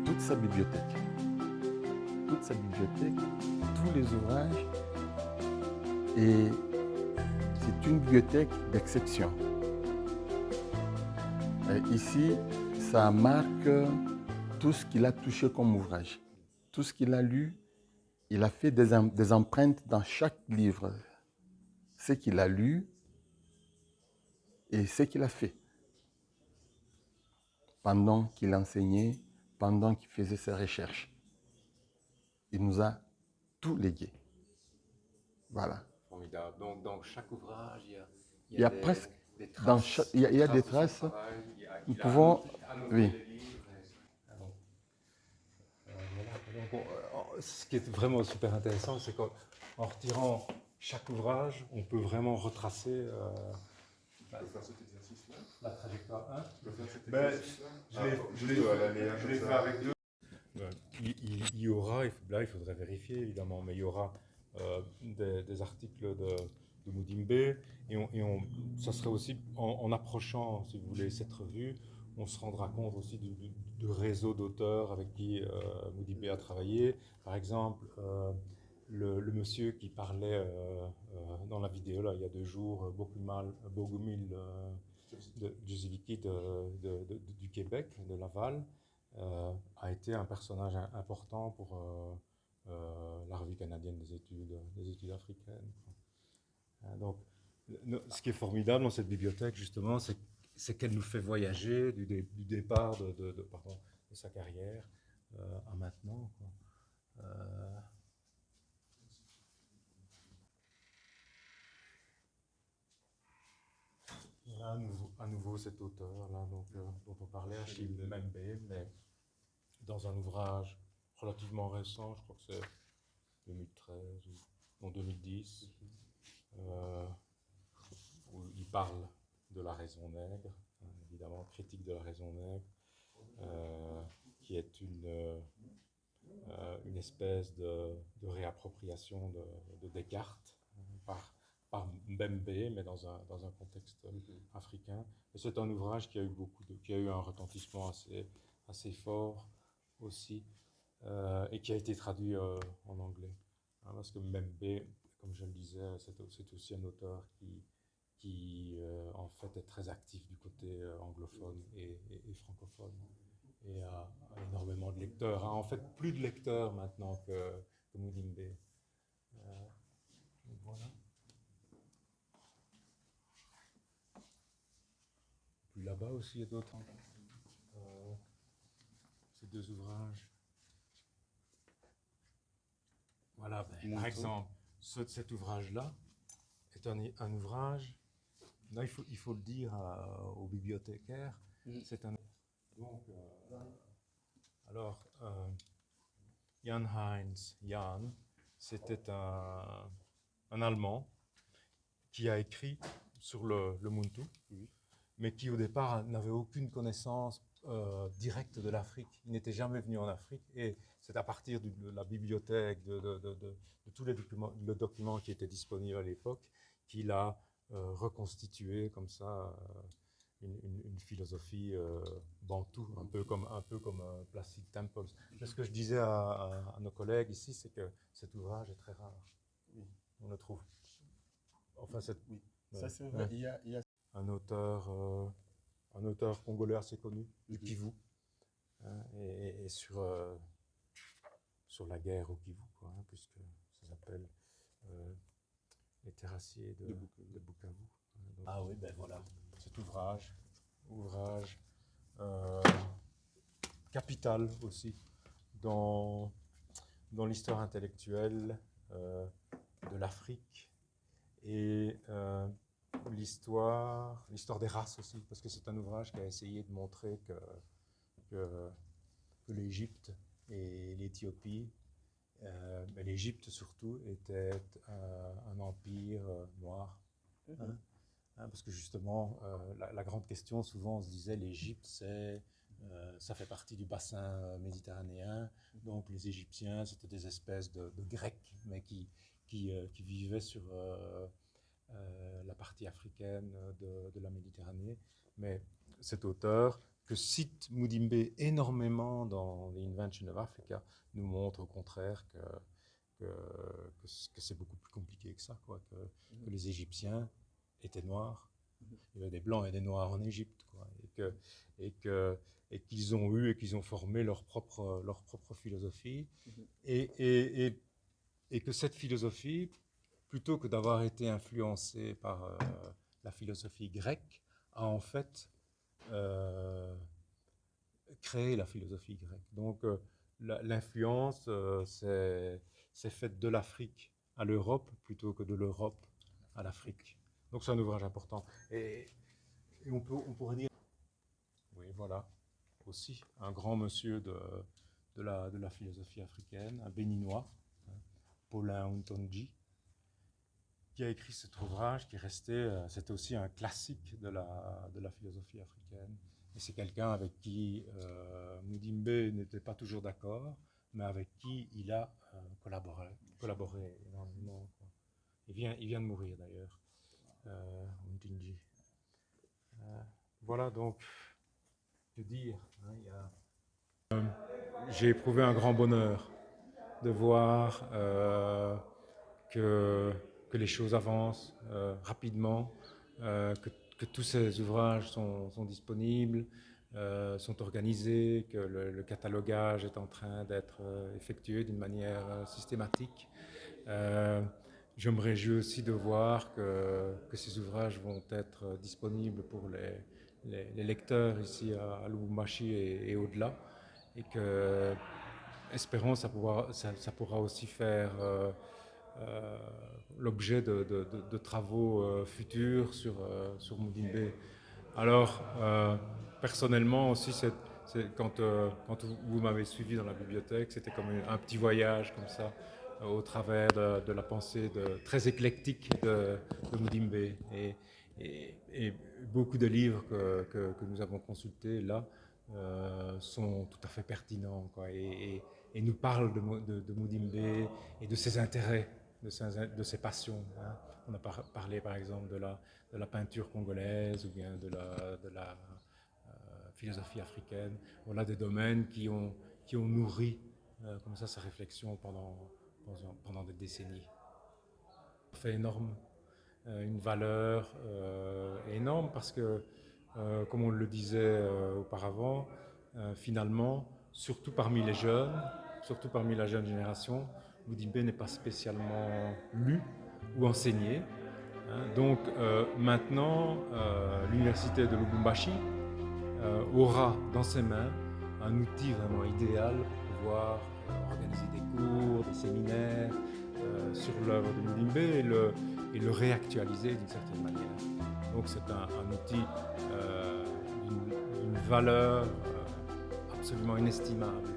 toute sa bibliothèque. Toute sa bibliothèque, tous les ouvrages. Et c'est une bibliothèque d'exception. Ici, ça marque tout ce qu'il a touché comme ouvrage. Tout ce qu'il a lu, il a fait des empreintes dans chaque livre. Ce qu'il a lu et ce qu'il a fait. Pendant qu'il enseignait, pendant qu'il faisait ses recherches. Il nous a tout légué. Voilà. Formidable. Donc, dans chaque ouvrage, Il y a presque, des traces. il y a des de son traces. travail. Nous Il a pouvons, annoté oui, les livres. Voilà. Donc, ce qui est vraiment super intéressant, c'est qu'en retirant chaque ouvrage, on peut vraiment retracer la trajectoire 1. Je l'ai fait avec deux. Il y aura, là il faudrait vérifier évidemment, mais il y aura des articles de Moudimbe ça serait aussi en approchant, si vous voulez, cette revue, on se rendra compte aussi du réseau d'auteurs avec qui Moudimbe a travaillé. Par exemple, le monsieur qui parlait dans la vidéo là, il y a 2 jours, Bogumil Djuziviki du Québec, de Laval, a été un personnage important pour la revue canadienne des études africaines. Donc, ce qui est formidable dans cette bibliothèque, justement, c'est qu'elle nous fait voyager du départ de sa carrière à maintenant. Quoi. Là, à nouveau cet auteur là, dont on parlait, Achille Mbembe, mais dans un ouvrage relativement récent, je crois que c'est 2013 ou en 2010, où il parle de la raison nègre, évidemment critique de la raison nègre, qui est une espèce de réappropriation de Descartes par Mbembe, mais dans un contexte africain. Et c'est un ouvrage qui a eu un retentissement assez fort aussi, et qui a été traduit en anglais. Parce que Mbembe, comme je le disais, c'est aussi un auteur qui en fait est très actif du côté anglophone et francophone, et a énormément de lecteurs. En fait, plus de lecteurs maintenant que Moudimbe. Voilà. Puis là-bas aussi, il y a d'autres. Ces 2 ouvrages. Voilà, par exemple, cet ouvrage-là est un ouvrage. Là, il faut le dire aux bibliothécaires. C'est un. Donc, alors, Jan Heinz Jahn, c'était un Allemand qui a écrit sur le Muntu, mais qui au départ n'avait aucune connaissance directe de l'Afrique. Il n'était jamais venu en Afrique, et c'est à partir de la bibliothèque, de tous les documents qui étaient disponibles à l'époque, qu'il a reconstitué comme ça une philosophie bantoue, un peu comme Placid Temples. Mais ce que je disais à nos collègues ici, c'est que cet ouvrage est très rare. Oui. On le trouve. Enfin, oui. Ça c'est vrai. Il y a un auteur congolais assez connu, du Kivu, hein, et sur la guerre au Kivu, quoi, hein, puisque ça s'appelle Les terrassiers de Bukavu. Ah oui, ben voilà. Cet ouvrage euh, capital aussi dans l'histoire intellectuelle de l'Afrique, et l'histoire des races aussi, parce que c'est un ouvrage qui a essayé de montrer que l'Égypte et l'Éthiopie, mais l'Égypte surtout, était un empire noir. Hein, parce que justement, la grande question, souvent on se disait, l'Égypte, ça fait partie du bassin méditerranéen, donc les Égyptiens, c'était des espèces de Grecs, mais qui vivaient sur la partie africaine de la Méditerranée. Mais cet auteur que cite Mudimbe énormément dans The Invention of Africa nous montre au contraire que c'est beaucoup plus compliqué que ça, quoi, que les Égyptiens étaient noirs. Il y avait des blancs et des noirs en Égypte, quoi, et qu'ils ont eu et qu'ils ont formé leur propre philosophie, et que cette philosophie, plutôt que d'avoir été influencée par la philosophie grecque, a en fait créé la philosophie grecque. Donc l'influence s'est faite de l'Afrique à l'Europe plutôt que de l'Europe à l'Afrique. Donc c'est un ouvrage important. Et on pourrait dire, oui, voilà, aussi un grand monsieur de la philosophie africaine, un béninois, hein, Paulin Ontonji, qui a écrit cet ouvrage qui restait, c'était aussi un classique de la philosophie africaine. Et c'est quelqu'un avec qui Mudimbe n'était pas toujours d'accord, mais avec qui il a collaboré énormément, quoi. Il vient de mourir d'ailleurs, Ontonji. Voilà, donc, que dire, hein, j'ai éprouvé un grand bonheur de voir que les choses avancent rapidement, que tous ces ouvrages sont disponibles, sont organisés, que le catalogage est en train d'être effectué d'une manière systématique. Je me réjouis aussi de voir que ces ouvrages vont être disponibles pour les lecteurs ici à Lubumbashi et au-delà, et que, espérons, ça pourra aussi faire l'objet de travaux futurs sur Mudimbe. Alors, personnellement aussi, quand vous m'avez suivi dans la bibliothèque, c'était comme un petit voyage comme ça, au travers de la pensée très éclectique de Mudimbe. Et beaucoup de livres que nous avons consultés là sont tout à fait pertinents, quoi, et nous parlent de Mudimbe et de ses intérêts, de ses passions, hein. On a parlé par exemple de la peinture congolaise ou bien de la philosophie africaine. Voilà des domaines qui ont nourri comme ça sa réflexion pendant des décennies. C'est énorme, une valeur énorme parce que, comme on le disait auparavant, finalement, surtout parmi les jeunes, surtout parmi la jeune génération, Mudimbe n'est pas spécialement lu ou enseigné. Donc maintenant, l'université de Lubumbashi aura dans ses mains un outil vraiment idéal pour pouvoir organiser des cours, des séminaires sur l'œuvre de Mudimbe et le réactualiser d'une certaine manière. Donc c'est un outil d'une valeur absolument inestimable.